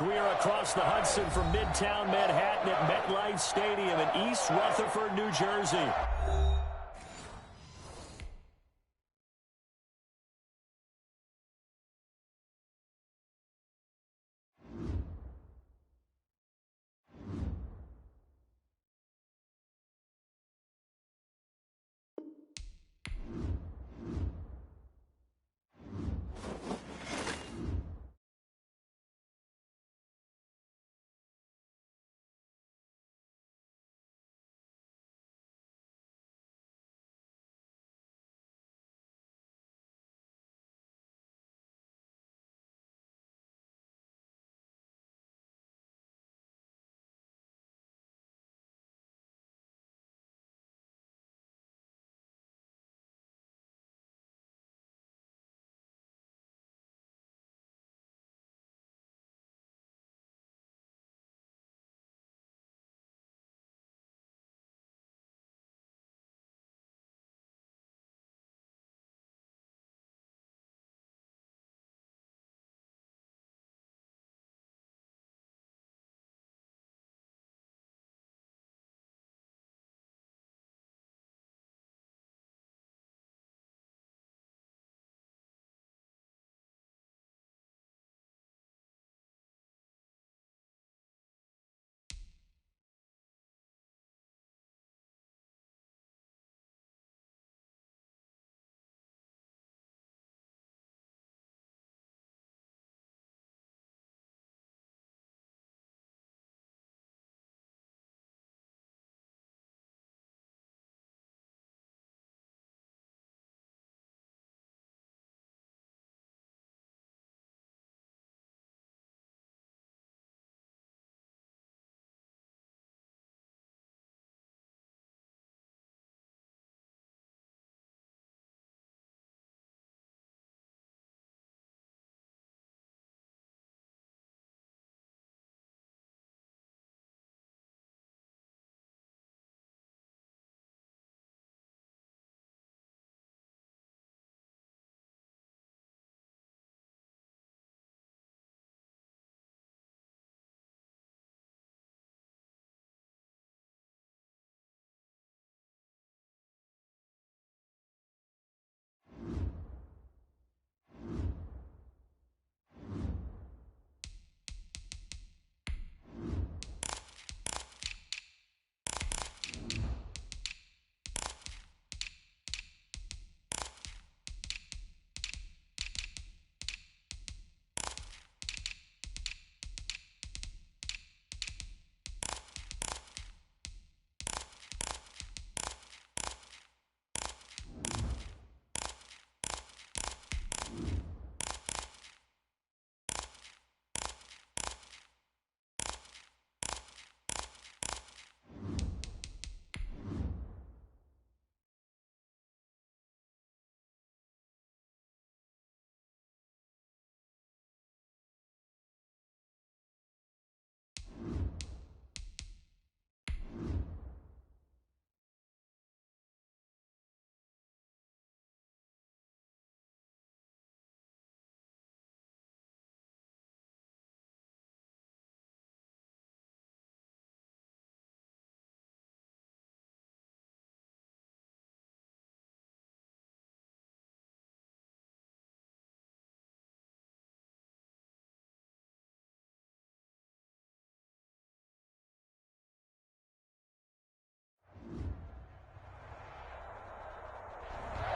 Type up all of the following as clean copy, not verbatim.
We are across the Hudson from Midtown Manhattan at MetLife Stadium in East Rutherford, New Jersey.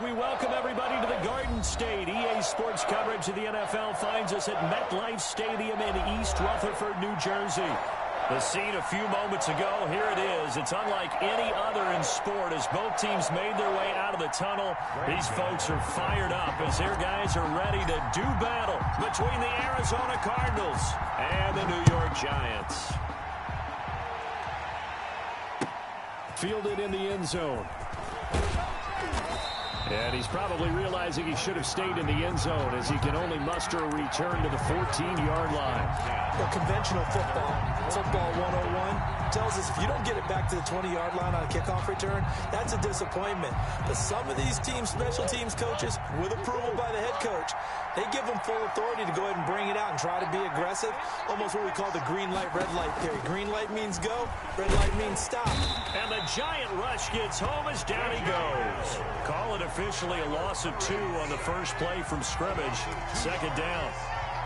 We welcome everybody to the Garden State. EA Sports coverage of the NFL finds us at MetLife Stadium in East Rutherford, New Jersey. The scene a few moments ago, here it is. It's unlike any other in sport as both teams made their way out of the tunnel. These folks are fired up as their guys are ready to do battle between the Arizona Cardinals and the New York Giants. Fielded in the end zone. And he's probably realizing he should have stayed in the end zone as he can only muster a return to the 14-yard line. Well, conventional football 101, tells us if you don't get it back to the 20-yard line on a kickoff return, that's a disappointment. But some of these teams, special teams coaches, with approval by the head coach, they give them full authority to go ahead and bring it out and try to be aggressive. Almost what we call the green light, red light theory. Green light means go, red light means stop. And the giant rush gets home as down he goes. Call it officially a loss of 2 on the first play from scrimmage. Second down.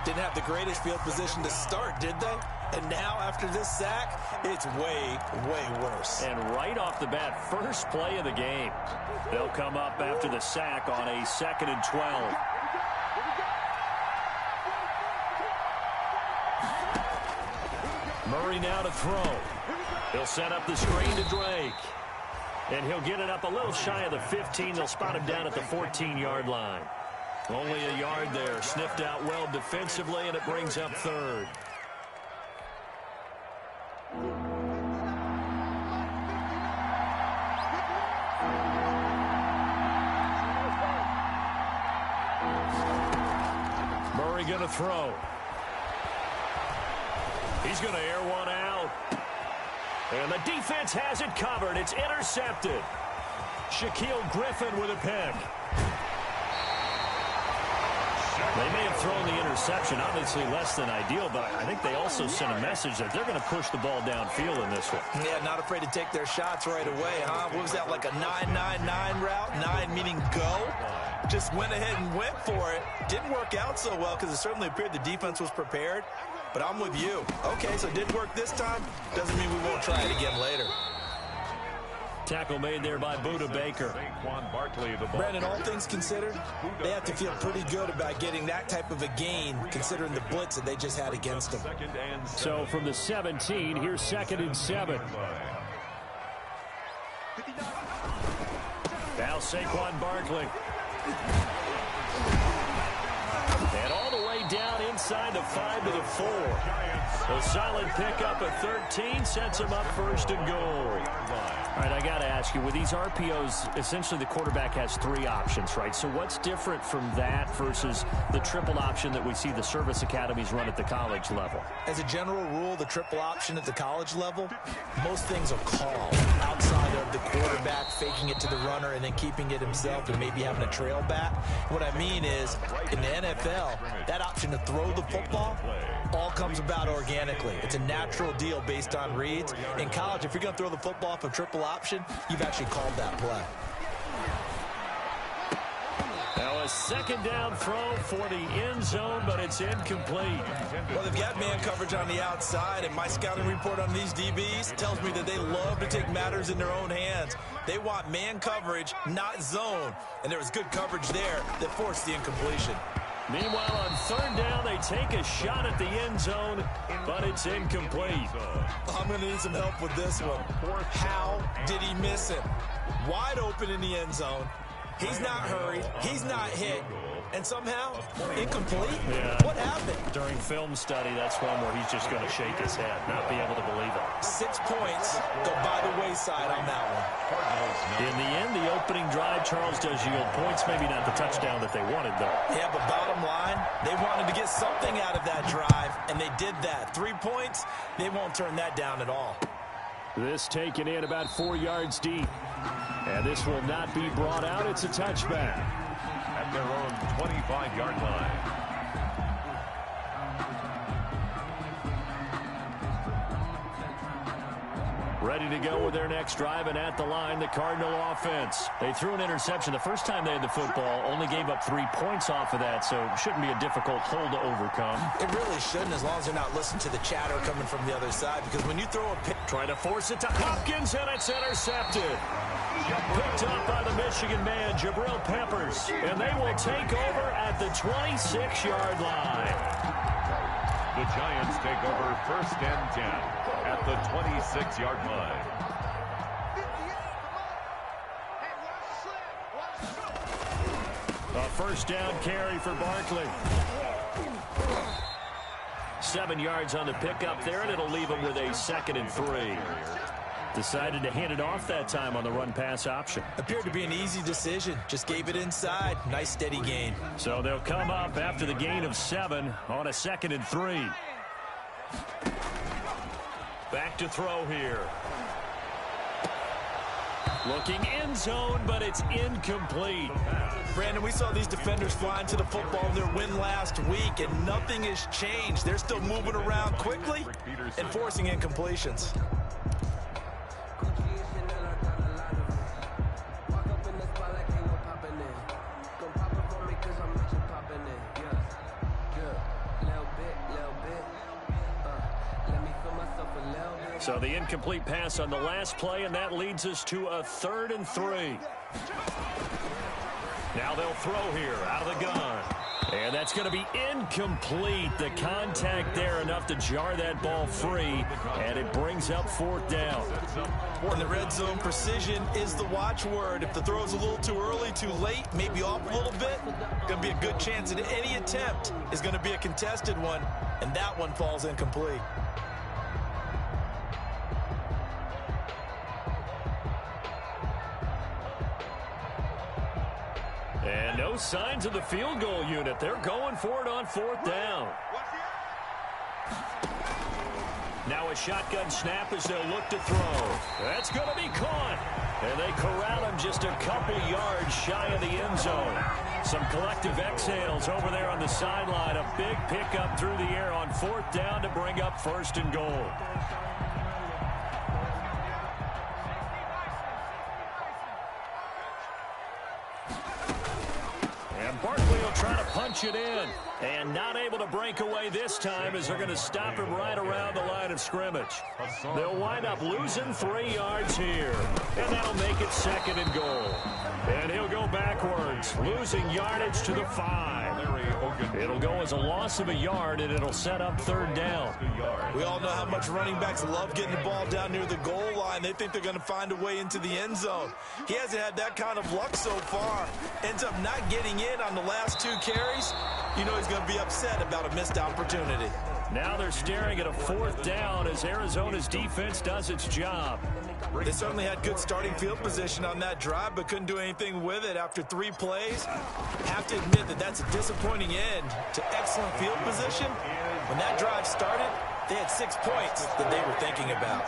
Didn't have the greatest field position to start, did they? And now, after this sack, it's way, way worse. And right off the bat, first play of the game. They'll come up after the sack on a 2nd and 12. Murray now to throw. He'll set up the screen to Drake. And he'll get it up a little shy of the 15. They'll spot him down at the 14-yard line. Only a yard there. Sniffed out well defensively, and it brings up 3rd. Murray going to throw. He's going to air one out. And the defense has it covered. It's intercepted. Shaquille Griffin with a pick. They may have thrown the interception, obviously less than ideal, but I think they also sent a message that they're going to push the ball downfield in this one. Yeah, not afraid to take their shots right away, huh? What was that, like a 9-9-9 route? 9 meaning go? Just went ahead and went for it. Didn't work out so well because it certainly appeared the defense was prepared. But I'm with you. Okay, so it did work this time. Doesn't mean we won't try it again later. Tackle made there by Buda Baker. Brandon, all things considered, they have to feel pretty good about getting that type of a gain considering the blitz that they just had against them. So from the 17, here's 2nd and 7. Now Saquon Barkley. And all the way down inside the 5 to the 4. A solid pickup at 13 sets him up 1st and goal. All right, I got to ask you, with these RPOs, essentially the quarterback has 3 options, right? So what's different from that versus the triple option that we see the service academies run at the college level? As a general rule, the triple option at the college level, most things are called outside of the quarterback faking it to the runner and then keeping it himself and maybe having a trail back. What I mean is, in the NFL, that option to throw the football all comes about organically. It's a natural deal based on reads. In college, if you're going to throw the football off a triple option, you've actually called that play. Now a 2nd down throw for the end zone, but it's incomplete. Well, they've got man coverage on the outside, and my scouting report on these DBs tells me that they love to take matters in their own hands. They want man coverage, not zone. And there was good coverage there that forced the incompletion. Meanwhile, on 3rd down, they take a shot at the end zone, but it's incomplete. I'm going to need some help with this one. How did he miss him? Wide open in the end zone. He's not hurried. He's not hit. And somehow, incomplete? Yeah. What happened? During film study, that's one where he's just going to shake his head, not be able to believe it. 6 points go by the wayside on that one. In the end, the opening drive, Charles, does yield points. Maybe not the touchdown that they wanted, though. Yeah, but bottom line, they wanted to get something out of that drive, and they did that. 3 points, they won't turn that down at all. This taken in about 4 yards deep. And this will not be brought out. It's a touchback. At their own 25-yard line. Ready to go with their next drive, and at the line, the Cardinal offense. They threw an interception the first time they had the football, only gave up 3 points off of that, so it shouldn't be a difficult hole to overcome. It really shouldn't, as long as they're not listening to the chatter coming from the other side, because when you throw a pick... Trying to force it to Hopkins, and it's intercepted. Picked up by the Michigan man, Jabril Peppers, and they will take over at the 26-yard line. The Giants take over 1st and 10 at the 26-yard line. A 1st down carry for Barkley. 7 yards on the pickup there, and it'll leave him with a 2nd and 3. Decided to hand it off that time on the run-pass option. Appeared to be an easy decision. Just gave it inside. Nice steady gain. So they'll come up after the gain of 7 on a 2nd and 3. Back to throw here. Looking end zone, but it's incomplete. Brandon, we saw these defenders fly into the football in their win last week, and nothing has changed. They're still moving around quickly and forcing incompletions. So the incomplete pass on the last play, and that leads us to a 3rd and 3. Now they'll throw here out of the gun. And that's going to be incomplete. The contact there enough to jar that ball free, and it brings up 4th down. In the red zone, precision is the watchword. If the throw's a little too early, too late, maybe off a little bit, going to be a good chance that any attempt is going to be a contested one, and that one falls incomplete. And no signs of the field goal unit. They're going for it on 4th down. Now a shotgun snap as they'll look to throw. That's going to be caught. And they corral him just a couple yards shy of the end zone. Some collective exhales over there on the sideline. A big pickup through the air on 4th down to bring up 1st and goal. Trying to punch it in, and not able to break away this time as they're going to stop him right around the line of scrimmage. They'll wind up losing 3 yards here, and that'll make it 2nd and goal. And he'll go backwards, losing yardage to the 5. It'll go as a loss of a yard, and it'll set up 3rd down. We all know how much running backs love getting the ball down near the goal line. They think they're going to find a way into the end zone. He hasn't had that kind of luck so far. Ends up not getting in on the last 2 carries. You know he's going to be upset about a missed opportunity. Now they're staring at a 4th down as Arizona's defense does its job. They certainly had good starting field position on that drive, but couldn't do anything with it after 3 plays. Have to admit that that's a disappointing end to excellent field position. When that drive started, they had 6 points that they were thinking about.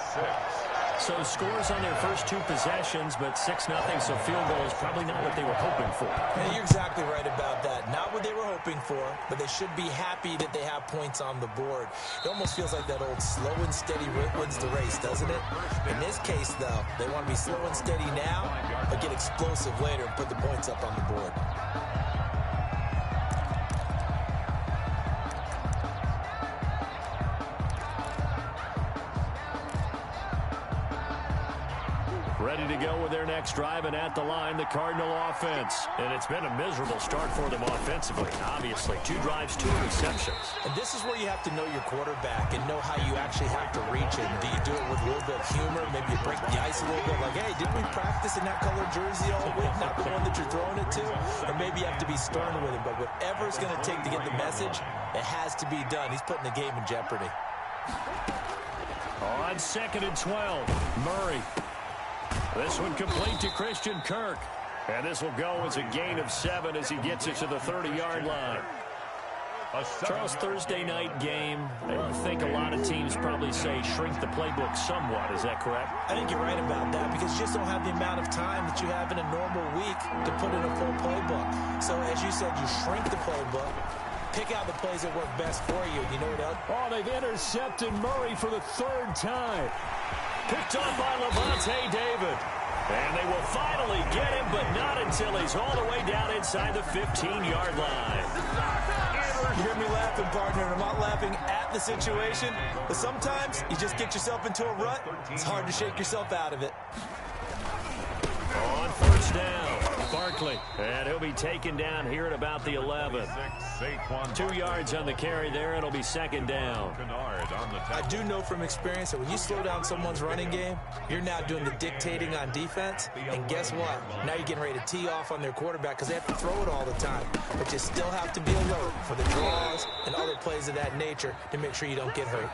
So scores on their first 2 possessions, but 6-0, so field goal is probably not what they were hoping for. Yeah, you're exactly right about that. Not what they were hoping for, but they should be happy that they have points on the board. It almost feels like that old slow and steady wins the race, doesn't it? In this case, though, they want to be slow and steady now, but get explosive later and put the points up on the board. Ready to go with their next drive, and at the line, the Cardinal offense. And it's been a miserable start for them offensively. Obviously, 2 drives, 2 interceptions. And this is where you have to know your quarterback and know how you actually have to reach it. Do you do it with a little bit of humor? Maybe you break the ice a little bit, like, hey, didn't we practice in that color jersey all week, not the one that you're throwing it to? Or maybe you have to be stern with him. But whatever it's going to take to get the message, it has to be done. He's putting the game in jeopardy. On 2nd and 12, Murray. This one complete to Christian Kirk. And this will go as a gain of 7 as he gets it to the 30-yard line. Charles, Thursday night game, I think a lot of teams probably say shrink the playbook somewhat. Is that correct? I think you're right about that because you just don't have the amount of time that you have in a normal week to put in a full playbook. So, as you said, you shrink the playbook, pick out the plays that work best for you. You know what else? Oh, they've intercepted Murray for the 3rd time. Picked off by Levante David. And they will finally get him, but not until he's all the way down inside the 15-yard line. You hear me laughing, partner, and I'm not laughing at the situation, but sometimes you just get yourself into a rut. It's hard to shake yourself out of it. On 1st down. Barkley. And he'll be taken down here at about the 11. 2 yards on the carry there. It'll be second down. I do know from experience that when you slow down someone's running game, you're now doing the dictating on defense. And guess what? Now you're getting ready to tee off on their quarterback because they have to throw it all the time. But you still have to be alert for the draws and other plays of that nature to make sure you don't get hurt.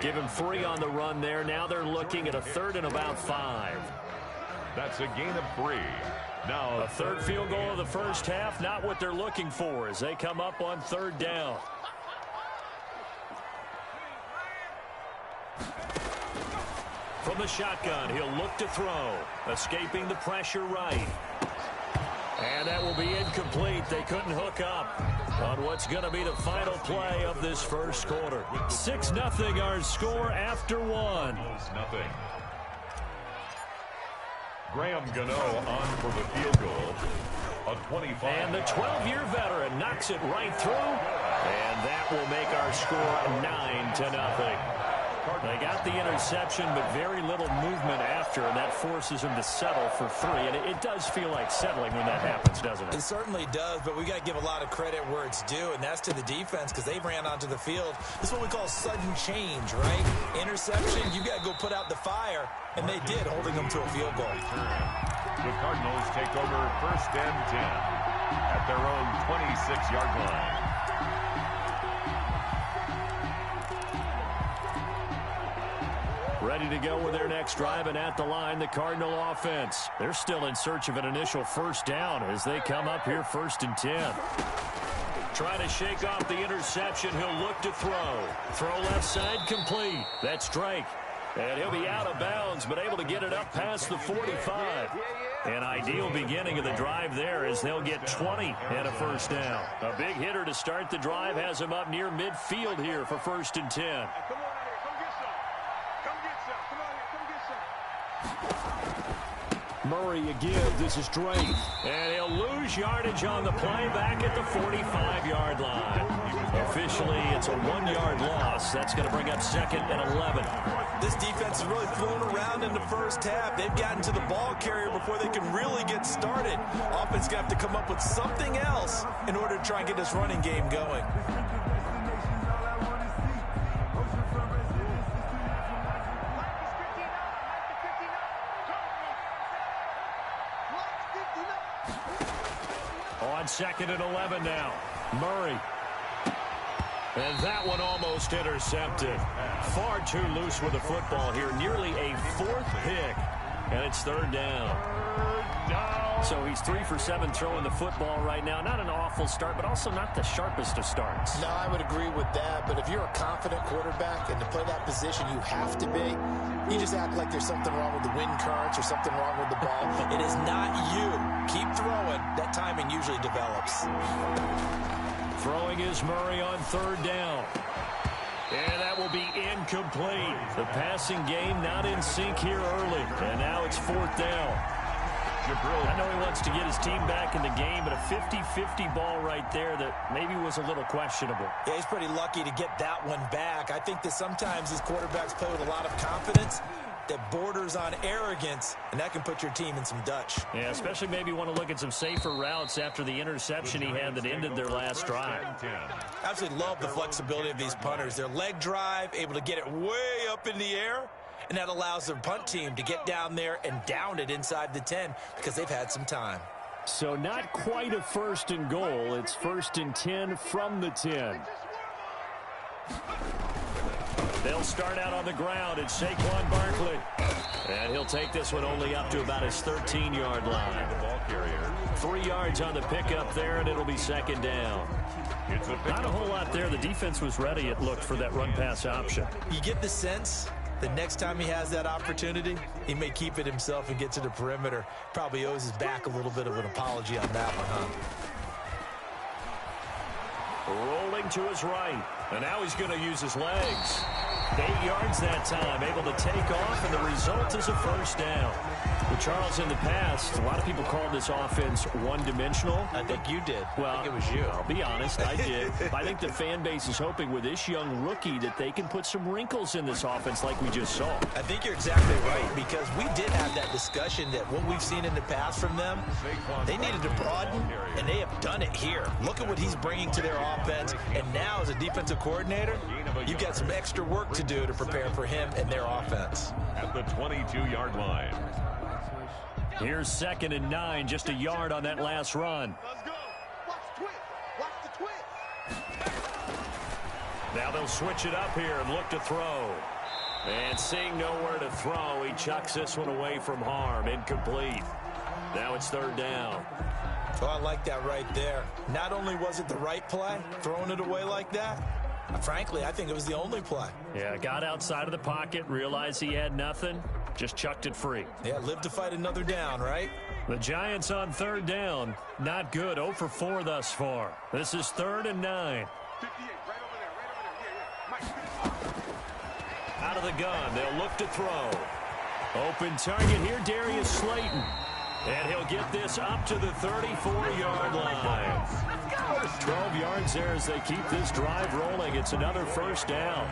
Give him 3 on the run there. Now they're looking at a 3rd and about 5. That's a gain of 3. Now a 3rd field goal of the first half, not what they're looking for as they come up on 3rd down. From the shotgun, he'll look to throw. Escaping the pressure right. And that will be incomplete. They couldn't hook up on what's going to be the final play of this first quarter. 6-0 our score after 1. Graham Gano on for the field goal. A 25. And the 12-year veteran knocks it right through. And that will make our score 9-0. They got the interception, but very little movement after, and that forces them to settle for 3. And it does feel like settling when that happens, doesn't it? It certainly does, but we got to give a lot of credit where it's due, and that's to the defense because they ran onto the field. This is what we call sudden change, right? Interception, you got to go put out the fire, and they did, holding them to a field goal. The Cardinals take over 1st and 10 at their own 26-yard line. Ready to go with their next drive, and at the line, the Cardinal offense. They're still in search of an initial 1st down as they come up here 1st and 10. Trying to shake off the interception. He'll look to throw. Throw left side complete. That's Drake. And he'll be out of bounds, but able to get it up past the 45. An ideal beginning of the drive there as they'll get 20 and a 1st down. A big hitter to start the drive has him up near midfield here for 1st and 10. Murray again. This is Drake. And he'll lose yardage on the play back at the 45-yard line. Officially, it's a 1-yard loss. That's going to bring up 2nd and 11. This defense has really flown around in the first half. They've gotten to the ball carrier before they can really get started. Offense going to have to come up with something else in order to try and get this running game going. On 2nd and 11 now. Murray. And that one almost intercepted. Far too loose with the football here. Nearly a 4th pick. And it's 3rd down. So he's 3 for 7 throwing the football right now. Not an awful start, but also not the sharpest of starts. No, I would agree with that. But if you're a confident quarterback and to play that position you have to be, you just act like there's something wrong with the wind currents or something wrong with the ball. It is not you. Keep throwing. That timing usually develops. Throwing is Murray on 3rd down. And that will be incomplete. The passing game not in sync here early. And now it's 4th down. I know he wants to get his team back in the game, but a 50-50 ball right there that maybe was a little questionable. Yeah, he's pretty lucky to get that one back. I think that sometimes these quarterbacks play with a lot of confidence that borders on arrogance, and that can put your team in some Dutch. Yeah, especially maybe want to look at some safer routes after the interception he had that ended their last drive. Absolutely love the flexibility of these punters. Their leg drive, able to get it way up in the air, and that allows their punt team to get down there and down it inside the 10 because they've had some time. So not quite a 1st and goal. It's 1st and 10 from the 10. They'll start out on the ground. It's Saquon Barkley. And he'll take this one only up to about his 13-yard line. 3 yards on the pickup there, and it'll be 2nd down. Not a whole lot there. The defense was ready, it looked, for that run-pass option. You get the sense the next time he has that opportunity, he may keep it himself and get to the perimeter. Probably owes his back a little bit of an apology on that one, huh? Rolling to his right. And now he's going to use his legs. 8 yards that time, able to take off, and the result is a first down. Well, Charles, in the past, a lot of people called this offense one-dimensional. I think you did. Well, I think it was you. I'll be honest, I did. I think the fan base is hoping with this young rookie that they can put some wrinkles in this offense like we just saw. I think you're exactly right, because we did have that discussion that what we've seen in the past from them, they needed to broaden, and they have done it here. Look at what he's bringing to their offense, and now as a defensive coordinator, you've got some extra work to do to prepare for him and their offense. At the 22-yard line. Here's 2nd and 9, just a yard on that last run. Let's go. Watch the twist. Watch the twist. Now they'll switch it up here and look to throw. And seeing nowhere to throw, he chucks this one away from harm. Incomplete. Now it's 3rd down. Oh, I like that right there. Not only was it the right play, throwing it away like that, frankly, I think it was the only play. Yeah, got outside of the pocket, realized he had nothing, just chucked it free. Yeah, live to fight another down, right? The Giants on 3rd down. Not good. 0 for 4 thus far. This is 3rd and 9. 58, right over there. Yeah, Mike. Out of the gun. They'll look to throw. Open target here, Darius Slayton. And he'll get this up to the 34-yard line. 12 yards there as they keep this drive rolling. It's another first down.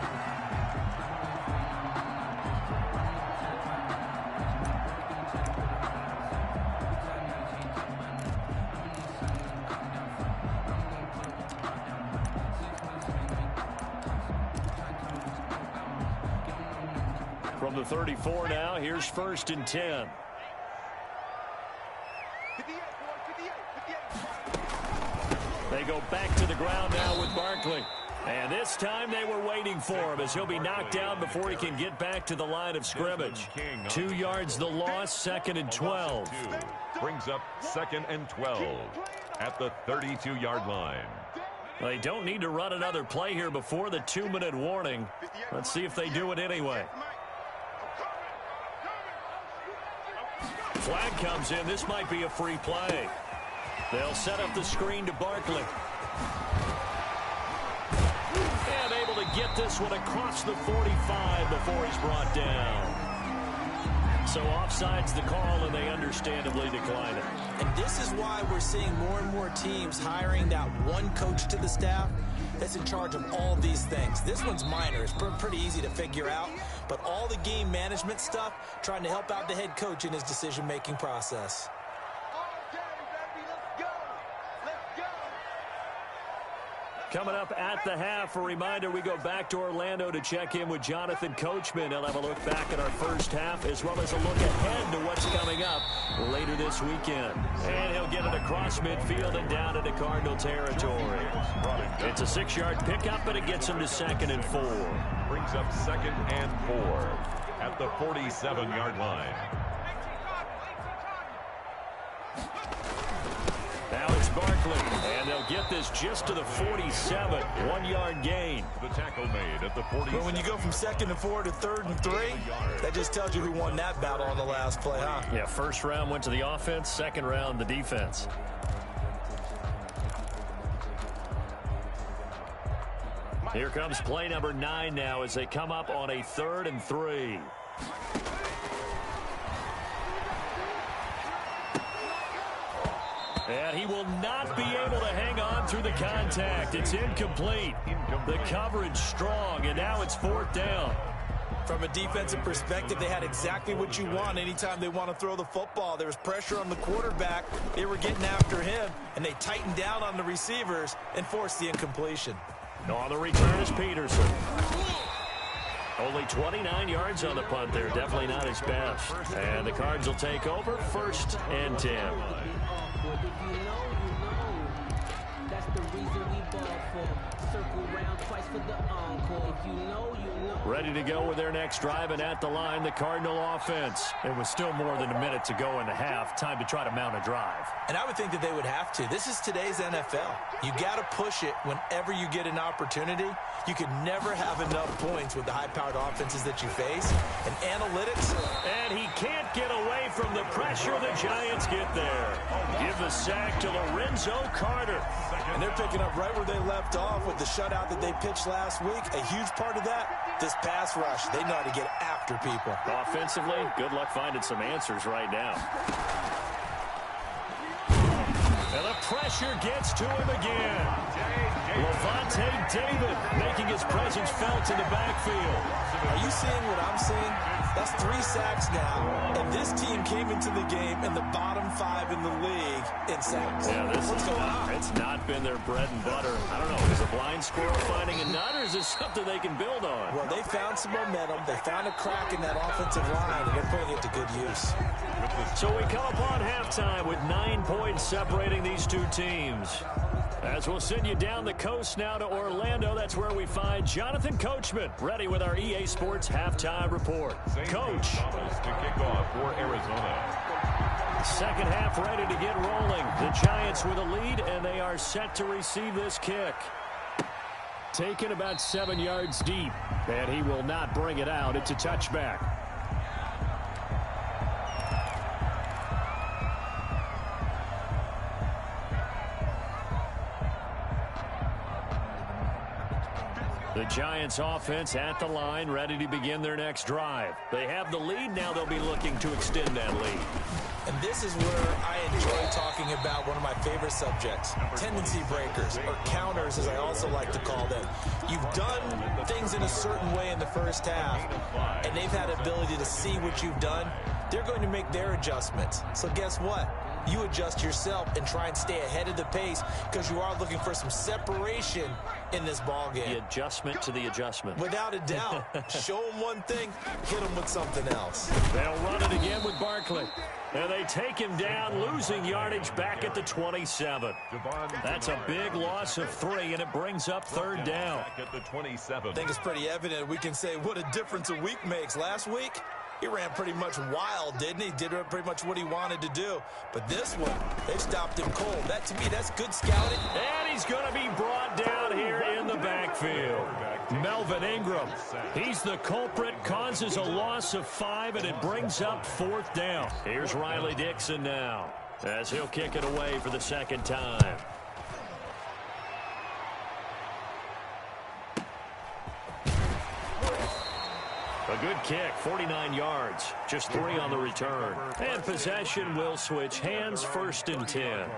From the 34 now, here's 1st and 10. 58, boy, 58. They go back to the ground now with Barkley. And this time they were waiting for him as he'll be knocked down before he can get back to the line of scrimmage. 2 yards the loss, 2nd and 12. Brings up 2nd and 12 at the 32-yard line. They don't need to run another play here before the 2-minute warning. Let's see if they do it anyway. Flag comes in. This might be a free play. They'll set up the screen to Barkley. And able to get this one across the 45 before he's brought down. So offside's the call, and they understandably decline it. And this is why we're seeing more and more teams hiring that one coach to the staff that's in charge of all these things. This one's minor. It's pretty easy to figure out. But all the game management stuff, trying to help out the head coach in his decision-making process. Okay, baby, let's go. Let's go. Coming up at the half, a reminder, we go back to Orlando to check in with Jonathan Coachman. He'll have a look back at our first half as well as a look ahead to what's coming up later this weekend. And he'll get it across midfield and down into Cardinal territory. It's a 6-yard pickup, but it gets him to 2nd and 4. Brings up 2nd and 4 at the 47-yard line. Now it's Barkley, and they'll get this just to the 47, 1-yard gain. The tackle made at the 47. But when you go from 2nd and 4 to 3rd and 3, that just tells you who won that battle on the last play, huh? Yeah, first round went to the offense, second round the defense. Here comes play number 9 now as they come up on a 3rd and 3. And he will not be able to hang on through the contact. It's incomplete. The coverage strong, and now it's 4th down. From a defensive perspective, they had exactly what you want anytime they want to throw the football. There was pressure on the quarterback. They were getting after him, and they tightened down on the receivers and forced the incompletion. On the return is Peterson. Only 29 yards on the punt there. Definitely not his best. And the Cards will take over 1st and 10. If you know, you know. That's the reason we ball for. Circle round twice for the encore. If you know, you know. Ready to go with their next drive, and at the line, the Cardinal offense. It was still more than a minute to go in the half. Time to try to mount a drive. And I would think that they would have to. This is today's NFL. You got to push it whenever you get an opportunity. You could never have enough points with the high-powered offenses that you face. And analytics. And he can't get away from the pressure. The Giants get there. Give the sack to Lorenzo Carter. And they're picking up right where they left off with the shutout that they pitched last week. A huge part of that, this pass rush. They know how to get after people. Offensively, good luck finding some answers right now. And the pressure gets to him again. Levante David making his presence felt in the backfield. Are you seeing what I'm seeing? That's 3 sacks now, and this team came into the game in the bottom 5 in the league in sacks. Yeah, What's going on? It's not been their bread and butter. I don't know. Is a blind squirrel finding a nut, or is this something they can build on? Well, they found some momentum. They found a crack in that offensive line, and they're putting it to good use. So we come upon halftime with 9 points separating these two teams. As we'll send you down the coast now to Orlando, that's where we find Jonathan Coachman, ready with our EA Sports halftime report. Coach. To kick off for Arizona. Second half ready to get rolling. The Giants with a lead, and they are set to receive this kick. Taken about 7 yards deep, and he will not bring it out. It's a touchback. The Giants offense at the line, ready to begin their next drive. They have the lead. Now they'll be looking to extend that lead. And this is where I enjoy talking about one of my favorite subjects, tendency breakers, or counters as I also like to call them. You've done things in a certain way in the first half, and they've had ability to see what you've done. They're going to make their adjustments. So guess what? You adjust yourself and try and stay ahead of the pace because you are looking for some separation in this ball game. The adjustment to the adjustment. Without a doubt. Show them one thing, hit them with something else. They'll run it again with Barkley. And they take him down, losing yardage back at the 27. That's a big loss of 3, and it brings up third down. Back at the 27. I think it's pretty evident we can say what a difference a week makes. Last week, he ran pretty much wild, didn't he? Did pretty much what he wanted to do. But this one, they stopped him cold. That, to me, that's good scouting. And he's going to be brought down here in the backfield. Melvin Ingram, he's the culprit, causes a loss of 5, and it brings up fourth down. Here's Riley Dixon now, as he'll kick it away for the second time. A good kick, 49 yards, just 3 on the return. And possession will switch hands, 1st and 10.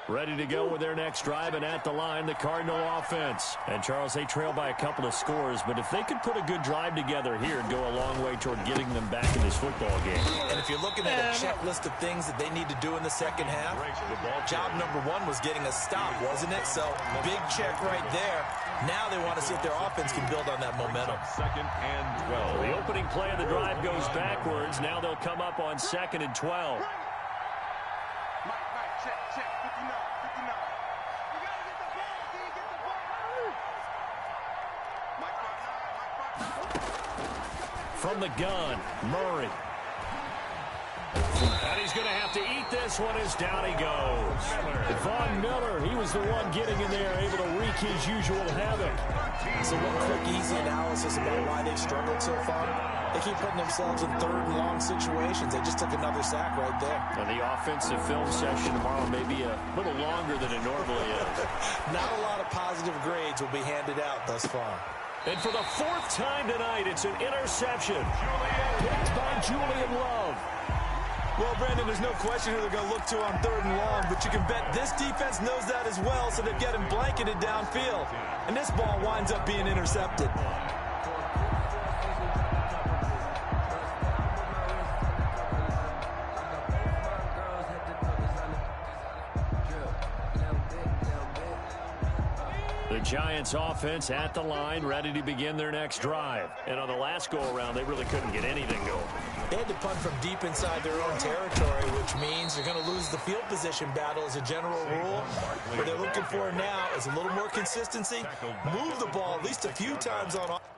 Ready to go with their next drive, and at the line, the Cardinal offense. And, Charles, they trail by a couple of scores, but if they could put a good drive together here, it'd go a long way toward getting them back in this football game. And if you're looking at a checklist of things that they need to do in the second half, job number 1 was getting a stop, wasn't it? So, big check right there. Now they want to see if their offense can build on that momentum. 2nd and 12. The opening play of the drive goes backwards. Now they'll come up on 2nd and 12. From the gun, Murray. And he's going to have to eat this one as down he goes. Von Miller, he was the one getting in there, able to wreak his usual havoc. So one quick, easy analysis about why they've struggled so far. They keep putting themselves in 3rd and long situations. They just took another sack right there. And the offensive film session tomorrow may be a little longer than it normally is. Not a lot of positive grades will be handed out thus far. And for the 4th time tonight, it's an interception. Picked by Julian Love. Well, Brandon, there's no question who they're going to look to on 3rd and long, but you can bet this defense knows that as well, so they're getting blanketed downfield. And this ball winds up being intercepted. The Giants offense at the line, ready to begin their next drive. And on the last go-around, they really couldn't get anything going. They had to punt from deep inside their own territory, which means they're going to lose the field position battle as a general rule. What they're looking for now is a little more consistency. Move the ball at least a few times on offense.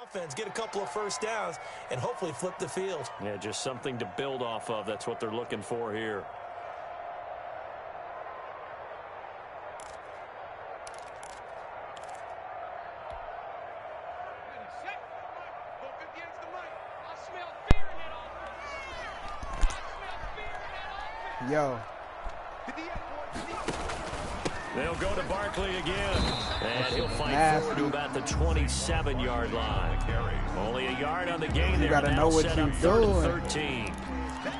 Offense, get a couple of first downs, and hopefully flip the field. Yeah, just something to build off of. That's what they're looking for here. Yo. They'll go to Barkley again. And he'll fight forward to about the 27-yard line. Only a yard on the gain there. You got to know what you're doing. 13.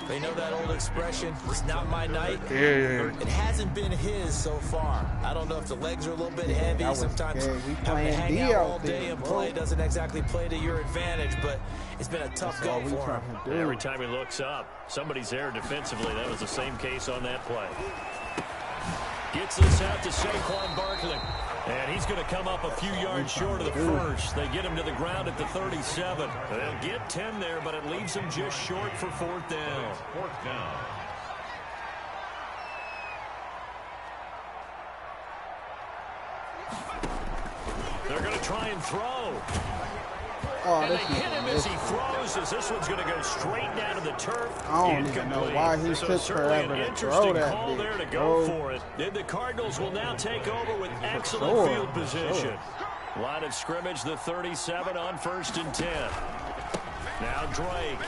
They know that old expression, it's not my night. Yeah. It hasn't been his so far. I don't know if the legs are a little bit heavy. Sometimes having to hang out all day and play doesn't exactly play to your advantage, but it's been a tough go for him. Every time he looks up, somebody's there defensively. That was the same case on that play. Gets this out to Saquon Barkley. And he's going to come up a few yards short of the first. They get him to the ground at the 37. They'll get 10 there, but it leaves him just short for fourth down. Fourth down. They're going to try and throw. Oh, and they hit him as he throws, as this one's going to go straight down to the turf. I don't even know why he took forever to throw that call big, there to go for it. And the Cardinals will now take over with excellent field position. Line of scrimmage, the 37 on 1st and 10. Now Drake.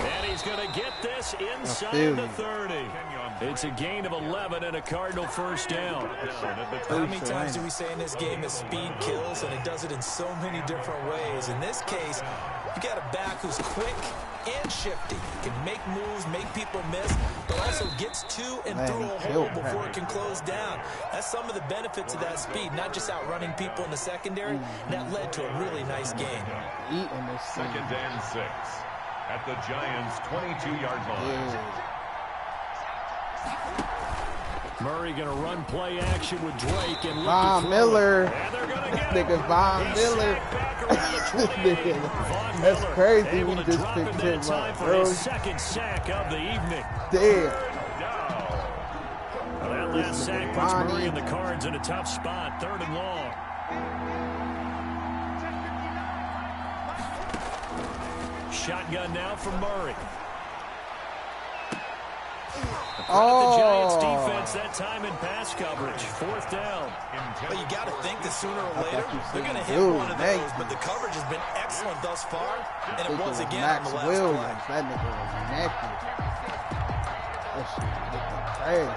And he's going to get this inside the 30. It's a gain of 11 and a Cardinal first down. How many times do we say in this game that speed kills, and it does it in so many different ways? In this case, you got a back who's quick and shifty. Can make moves, make people miss, but also gets to and through a hole before it can close down. That's some of the benefits of that speed, not just outrunning people in the secondary. And that led to a really nice game. Second and 6 at the Giants' 22-yard line. Murray going to run play action with Drake and Von Miller. And they're going to get nigga Von Miller. That's crazy. We just picked him up, bro. Second sack of the evening. Damn. Well, that last sack puts Murray and the Cards in a tough spot. 3rd and long. Shotgun now from Murray. The Giants defense that time in pass coverage. 4th down. But you got to think that sooner or later they're going to hit one of those. But the coverage has been excellent thus far, and it was again on the last play. That nigga was naked. That shit looking crazy.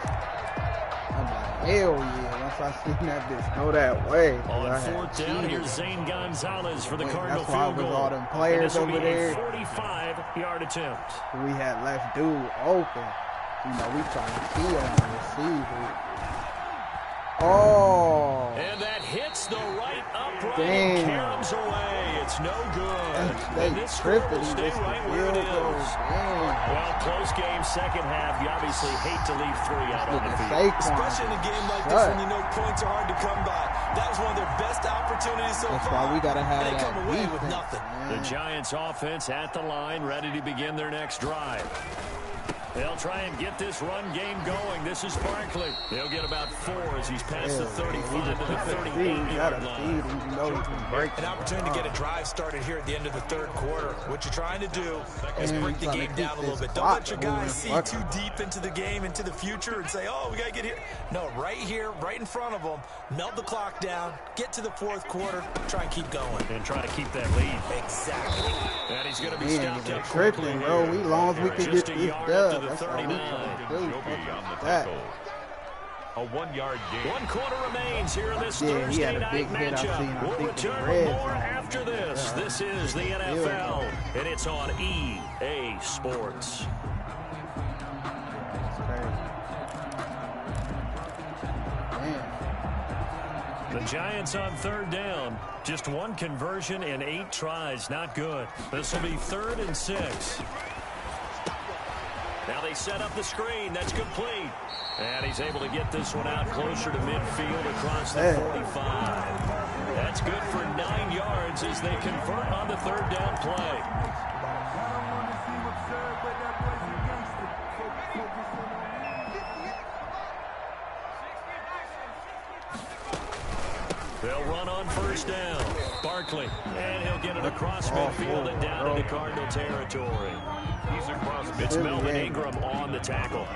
I'm like, hell yeah. Once I seen that bitch go that way. On 4th down, here's Zane Gonzalez for the Cardinal that's why field goal. all them players over there. 45-yard attempt. We had left dude open. You know, we trying to kill on the receiver. Oh. And that hits the right upright Damn. and caroms away. It's no good. They and this score will stay tripping. right where it is. Damn. Well, close game, second half. You obviously hate to leave 3 out on the field. Especially in a game like this when you know points are hard to come by. That was one of their best opportunities so That's far. why we got to have and they that come away defense, with nothing. The Giants offense at the line, ready to begin their next drive. They'll try and get this run game going. This is Barkley. They'll get about 4 as he's past the 35 to the 38-yard line. An opportunity to get a drive started here at the end of the 3rd quarter. What you're trying to do is break the game down a little bit. Don't let your guys see too deep into the game, into the future, and say, oh, we got to get here. No, right here, right in front of them, melt the clock down, get to the 4th quarter, try and keep going. And try to keep that lead. Exactly. And he's going to be stopped up tripping, bro. We long as we can get this dub. That's all we 39. trying to do. Joby on the tackle. A 1-yard gain. 1 quarter remains here in this Yeah, he Thursday had a night big hit I seen, matchup. I We'll think, return in the red with more zone. after this. This is the NFL, and it's on EA Sports. The Giants on 3rd down. Just 1 conversion in 8 tries. Not good. This will be 3rd and 6. Now they set up the screen. That's complete. And he's able to get this one out closer to midfield across the 45. That's good for 9 yards as they convert on the 3rd down play. They'll run on first down. Barkley, and he'll get it across midfield and down into Cardinal territory. He's across It's midfield. Melvin Ingram on the tackle.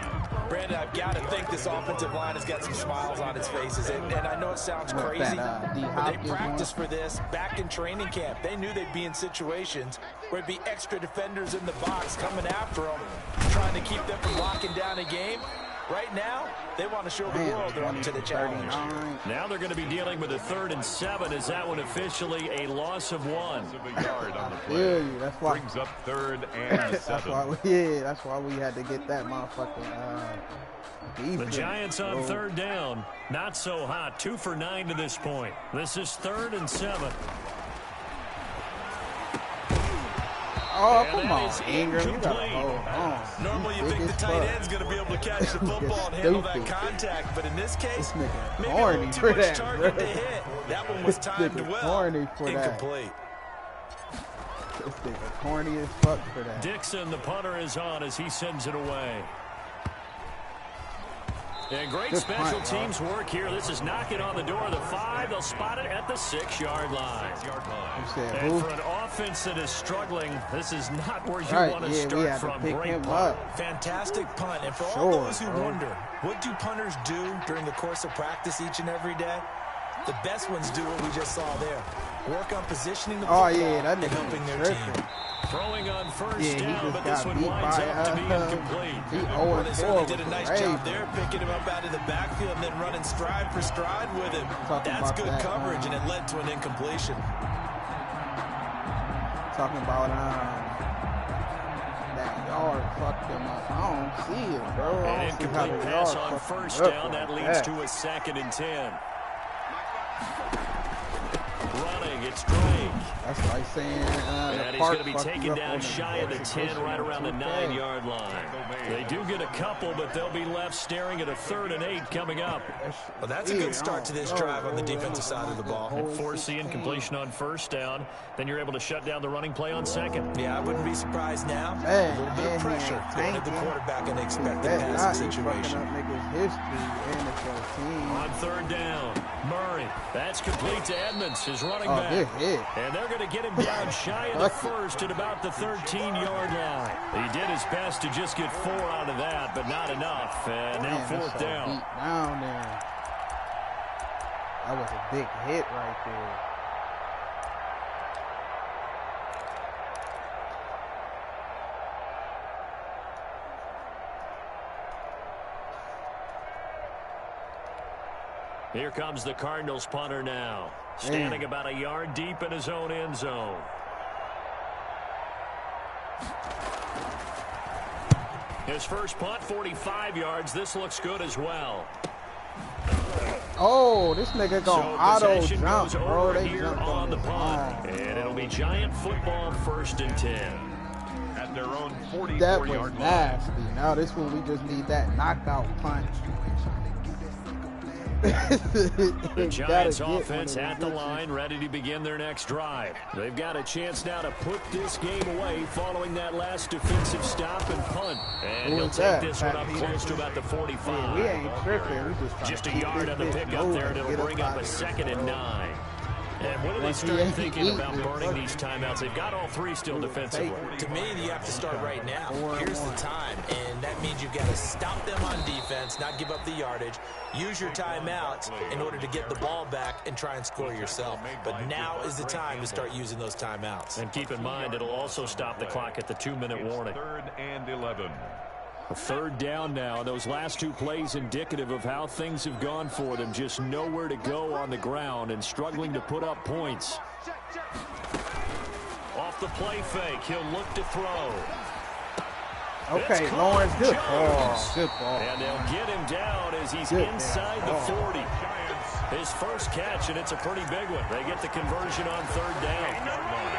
Brandon, I've got to think this offensive line has got some smiles on its faces. And I know it sounds crazy, but they practiced for this back in training camp. They knew they'd be in situations where it'd be extra defenders in the box coming after them, trying to keep them from locking down a game. Right now, they want to show the world they're up to the challenge. Now they're going to be dealing with a 3rd and 7. Is that one officially a loss of 1? A yard on the play. That's why. Brings up 3rd and 7. That's why we had to get that motherfucking defense. The Giants on 3rd down. Not so hot. 2 for 9 to this point. This is 3rd and 7. Oh, come on, Ingram. You gotta hold on. Normally you think the tight end's going to be able to catch the football and handle that contact, but in this case, maybe a little too much target to hit. That one was timed well. Incomplete. This nigga corny as fuck for that. Dixon, the punter, is on as he sends it away. And great special teams work here. This is knocking on the door of the 5. They'll spot it at the 6-yard line. And for an offense that is struggling, this is not where you want to start from. Great punt. Fantastic punt. And for all those who wonder, what do punters do during the course of practice each and every day? The best ones do what we just saw there. Work on positioning the football and helping their team. Throwing on first down, but this one winds up to be incomplete. They certainly did a nice job there, picking him up out of the backfield and then running stride for stride with him. That's good coverage, and it led to an incompletion. Talking about that yard fucked him up. I don't see it, bro. An incomplete pass on first down. That leads to a 2nd and 10. Running, it's Drake. That's like saying and he's going to be taken down shy of the 10, right around the 9-yard line. They do get a couple, but they'll be left staring at a 3rd and 8 coming up. Well, that's a good start to this drive on the defensive side of the ball. And force the incompletion on first down. Then you're able to shut down the running play on 2nd. Yeah, I wouldn't be surprised now. A little bit of pressure going at the quarterback in an expected passing situation. On 3rd down, Murray. That's complete to Edmonds, his running back. And they're going to get him down shy of the 1st at about the 13-yard line. He did his best to just get 4 out of that, but not enough. And now 4th down. Down there. That was a big hit right there. Here comes the Cardinals punter now. Standing about a yard deep in his own end zone. His first punt, 45 yards. This looks good as well. Oh, this nigga gonna auto jump, bro. They here jumped on the punt. And it'll be Giant football, 1st and 10. At their own 44-yard that was line. nasty. Now this one, we just need that knockout punch. The Giants offense at the line, ready to begin their next drive. They've got a chance now to put this game away following that last defensive stop and punt. And he'll take this one up close to about the 45. We ain't tripping. Just a yard on the pickup there, and it'll bring up a 2nd and 9. And what do they start thinking about burning these timeouts? They've got all 3 still defensively. To me, you have to start right now. Here's the time, and that means you've got to stop them on defense, not give up the yardage, use your timeouts in order to get the ball back and try and score yourself. But now is the time to start using those timeouts. And keep in mind, it'll also stop the clock at the 2-minute warning. 3rd and 11. A 3rd down now. Those last 2 plays indicative of how things have gone for them. Just nowhere to go on the ground and struggling to put up points. Off the play fake, he'll look to throw. Okay, Lawrence, good ball. Good ball. And they'll get him down as he's inside the 40. His first catch, and it's a pretty big one. They get the conversion on 3rd down.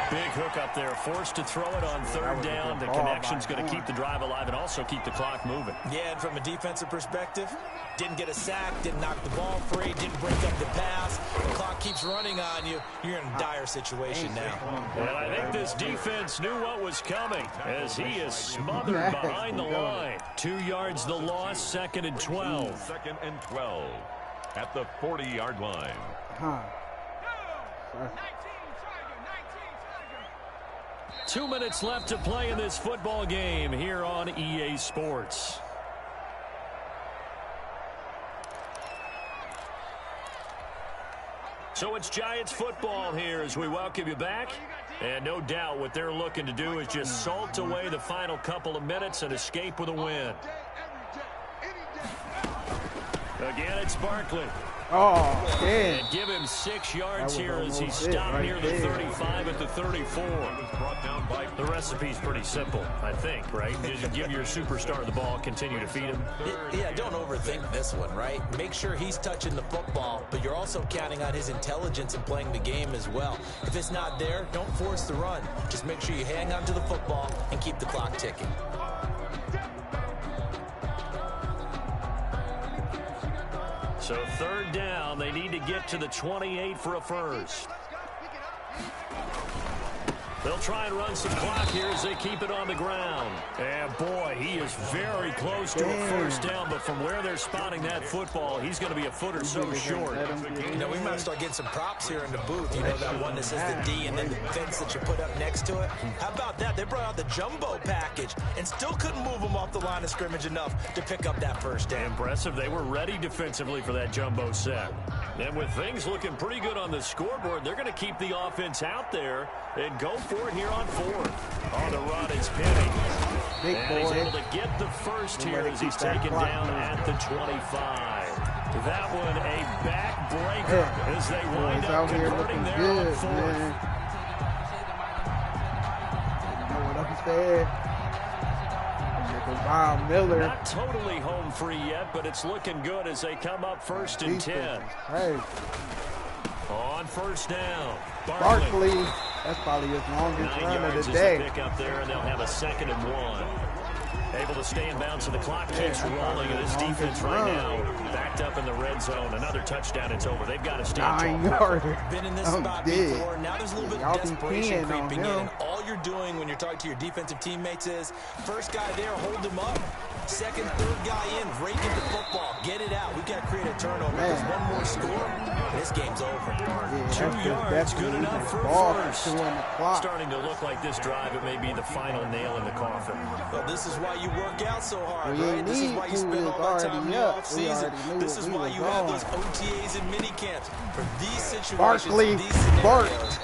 Big hook up there, forced to throw it on 3rd down. The connection's going to keep the drive alive and also keep the clock moving. Yeah, and from a defensive perspective, didn't get a sack, didn't knock the ball free, didn't break up the pass. The clock keeps running on you. You're in a dire situation now. And I think this defense knew what was coming as he is smothered behind the line. 2 yards the loss, 2nd and 12. 2nd and 12 at the 40-yard line. sorry. 2 minutes left to play in this football game here on EA Sports. So it's Giants football here as we welcome you back. And no doubt what they're looking to do is just salt away the final couple of minutes and escape with a win. Again, it's Barkley. Oh, damn. And give him 6 yards here as he stopped near the 35 at the 34. The recipe's pretty simple, I think, right? Just give your superstar the ball, continue to feed him. Yeah, don't overthink this one, right? Make sure he's touching the football, but you're also counting on his intelligence in playing the game as well. If it's not there, don't force the run. Just make sure you hang on to the football and keep the clock ticking. So 3rd down, they need to get to the 28 for a first. They'll try and run some clock here as they keep it on the ground. And boy, he is very close to a first down, but from where they're spotting that football, he's going to be a foot or so short. You know, we might start getting some props here in the booth. You know, that one that says the D and then the fence that you put up next to it. How about that? They brought out the jumbo package and still couldn't move him off the line of scrimmage enough to pick up that first down. Impressive. They were ready defensively for that jumbo set. And with things looking pretty good on the scoreboard, they're going to keep the offense out there and go for it here on 4th. On the run is Penny. Big and boy. he's able to get the first here as he's taken down at the 25. That one a backbreaker as they wind up converting there on 4th. You know what I'm saying? Bob Miller. Not totally home free yet, but it's looking good as they come up 1st and 10. Hey. On 1st down, Barkley. That's probably his longest 9 run yards of the is day. a pick up there, and they'll have a 2nd and 1. Able to stay in bounds, so the clock keeps rolling, and this defense right now backed up in the red zone. Another touchdown, it's over. They've got to stay 9-yarder. Been in this spot before. Now there's a little bit of desperation creeping in. Him. All you're doing when you're talking to your defensive teammates is first guy there, hold him up. Second, third guy in, rake at the football. Get it out. We've got to create a turnover. There's one more score. This game's over. Yeah, 2 yards, good enough for first. Starting to look like this drive, it may be the final nail in the coffin. Well, this is why you work out so hard, We right? This is why you spend all that time in the offseason. This is why you have those OTAs and mini camps. For these situations, Barkley, these scenarios,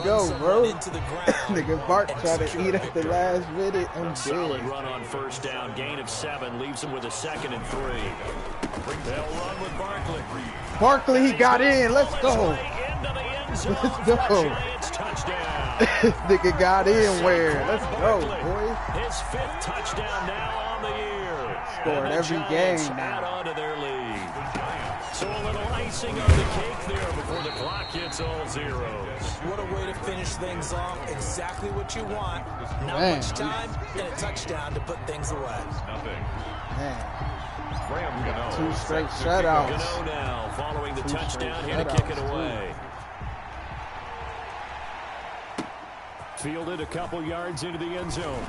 go, bro. Into the ground Nigga, Bart tried to eat at the last minute. I'm Solid dead. run on 1st down. Gain of 7 leaves him with a 2nd and 3. They'll run with Barkley. Barkley, he got in. Let's go. Let's go. Touchdown. Nigga got in where? Let's go, boys. His 5th touchdown now on the year. Scored every Giants game now. add on to their lead. So a little icing on the cake there before the clock hits all zeros. What a way to finish things off. Exactly what you want. Not much time and a touchdown to put things away. Nothing. Man. Graham Gano. 2 straight shutouts. Gano now following the 2 touchdown straight here to kick it shutouts, away. Fielded a couple yards into the end zone.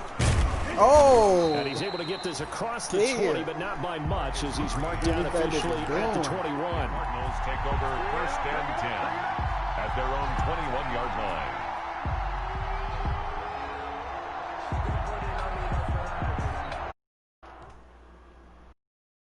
Oh. And he's able to get this across the 20, but not by much as he's marked down officially at the 21. Cardinals take over 1st and 10 at their own 21-yard line.